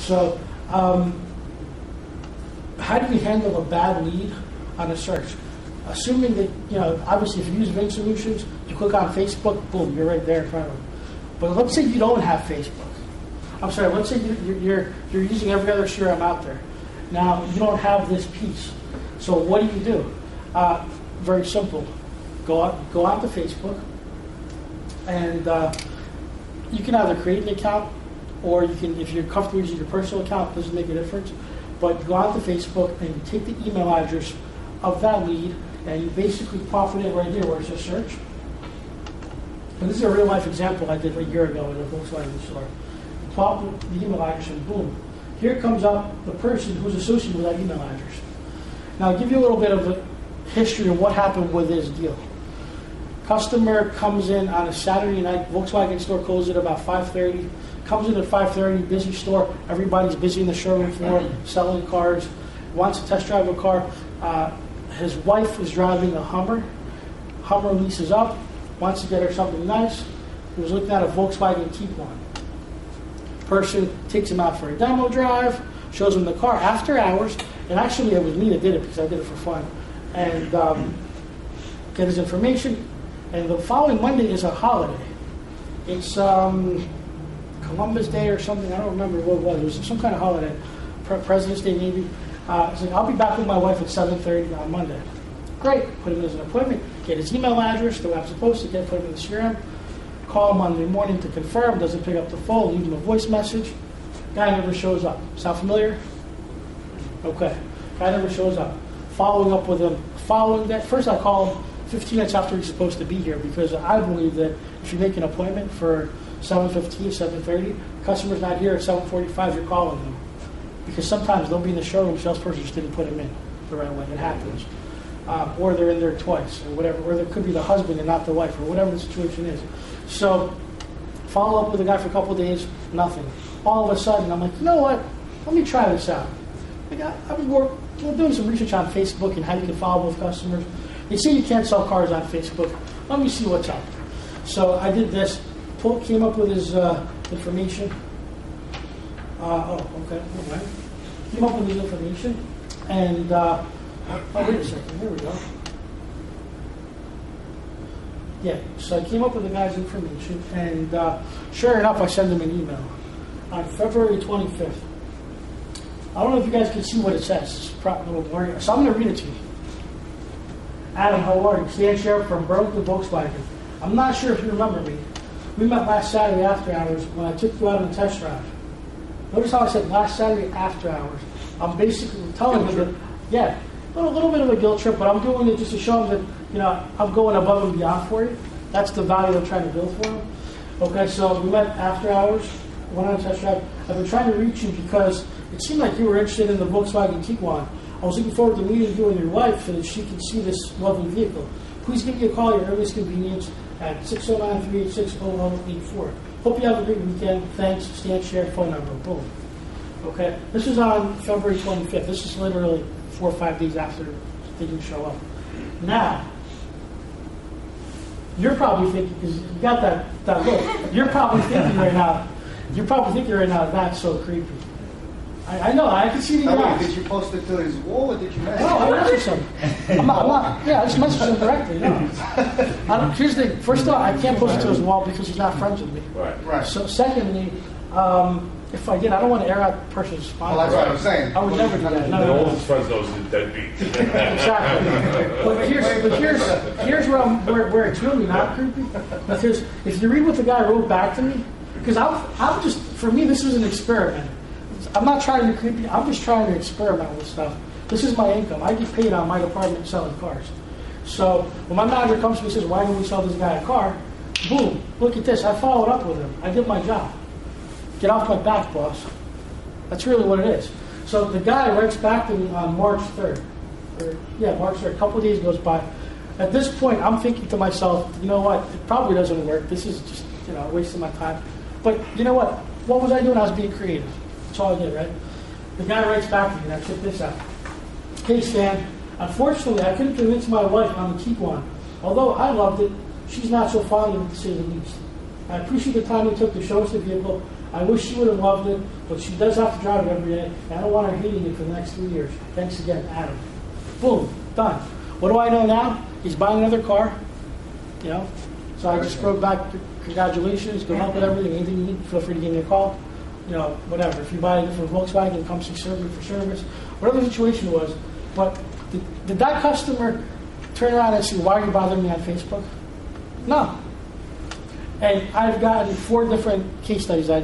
So, how do you handle a bad lead on a search? Assuming that, obviously if you use Ving Solutions, you click on Facebook, boom, you're right there in front of them. But let's say you don't have Facebook. I'm sorry, let's say you're using every other CRM out there. Now, you don't have this piece. So what do? Very simple. Go out to Facebook, and you can either create an account, or you can, if you're comfortable using your personal account, it doesn't make a difference. But go out to Facebook and you take the email address of that lead, and you basically pop it in right here where it says search. And this is a real life example I did a year ago in a Volkswagen store. You pop the email address and boom, here comes up the person who's associated with that email address. Now I'll give you a little bit of a history of what happened with this deal. Customer comes in on a Saturday night, Volkswagen store closes at about 5:30. Comes in at 5:30, busy store, everybody's busy in the showroom floor, selling cars, wants to test drive a car. His wife is driving a Hummer. Hummer leases up, wants to get her something nice. He was looking at a Volkswagen Tiguan. Person takes him out for a demo drive, shows him the car after hours, and actually it was me that did it because I did it for fun, and get his information. And the following Monday is a holiday. It's Columbus Day or something. I don't remember what it was. It was some kind of holiday. President's Day maybe. He's like, I'll be back with my wife at 7:30 on Monday. Great. Put him as an appointment. Get his email address the way I'm supposed to get. Put him in the CRM. Call him Monday morning to confirm. Doesn't pick up the phone. Leave him a voice message. Guy never shows up. Sound familiar? Okay. Guy never shows up. Following up with him. Following that, first I call him 15 minutes after he's supposed to be here, because I believe that if you make an appointment for 7:15, 7:30, customer's not here at 7:45, you're calling them. Because sometimes they'll be in the showroom, salesperson just didn't put them in the right way. It happens. Or they're in there twice, or whatever. Or there could be the husband and not the wife, or whatever the situation is. So follow up with the guy for a couple of days, nothing. All of a sudden, I'm like, you know what? Let me try this out. Like, I've been doing some research on Facebook and how you can follow up with customers. They say you can't sell cars on Facebook. Let me see what's up. So I did this. Came up with his information. Okay. All right. Came up with his information. And, wait a second. Here we go. Yeah, so I came up with the guy's information. And sure enough, I sent him an email on February 25th. I don't know if you guys can see what it says. It's probably a little blurry. So I'm going to read it to you. Adam, how are you? Sher from Burlington Volkswagen. I'm not sure if you remember me. We met last Saturday after hours when I took you out on a test drive. Notice how I said last Saturday after hours. I'm basically telling him that, yeah, a little bit of a guilt trip, but I'm doing it just to show him that, I'm going above and beyond for you. That's the value I'm trying to build for him. Okay, so we met after hours, went on a test drive. I've been trying to reach you because it seemed like you were interested in the Volkswagen Tiguan. I was looking forward to meeting you and your wife so that she can see this lovely vehicle. Please give me a call at your earliest convenience at 609-386-0084. Hope you have a great weekend. Thanks. Sher, phone number. Boom. Okay. This is on February 25th. This is literally 4 or 5 days after they didn't show up. Now, you're probably thinking, because you got that look, you're probably thinking right now, that's so creepy. I know, I can see the eyes. Did you post it to his wall or did you message him? No, I messaged him. I'm not, I just messaged him directly, no. Here's the thing, first off, I can't post it to his wall because he's not friends with me. Right. So secondly, if I did, I don't want to air out the person's spine. Well, that's what I'm saying. I would never do that. The oldest friends knows the deadbeat. Exactly. But here's where it's really not creepy. Because if you read what the guy wrote back to me, because I'm just, for me, this is an experiment. I'm not trying to be creepy. I'm just trying to experiment with stuff. This is my income. I get paid on my department selling cars. So when my manager comes to me and says, why don't we sell this guy a car? Boom. Look at this. I followed up with him. I did my job. Get off my back, boss. That's really what it is. So the guy writes back to me on March 3rd. March 3rd. A couple of days goes by. At this point, I'm thinking to myself, you know what? It probably doesn't work. This is just, wasting my time. But you know what? What was I doing? I was being creative. That's all I did, right? The guy writes back to me, and I check this out. Hey, Stan, unfortunately, I couldn't convince my wife on the Tiguan. Although I loved it, she's not so fond of it, to say the least. I appreciate the time you took to show us the vehicle. I wish she would have loved it, but she does have to drive it every day. And I don't want her hating it for the next 3 years. Thanks again, Adam. Boom, done. What do I know now? He's buying another car. You know, so I just wrote back, congratulations, good luck with everything. Anything you need, feel free to give me a call. You know, whatever. If you buy it from Volkswagen, come see service for service. Whatever the situation was. But did that customer turn around and say, why are you bothering me on Facebook? No. And I've gotten 4 different case studies I did.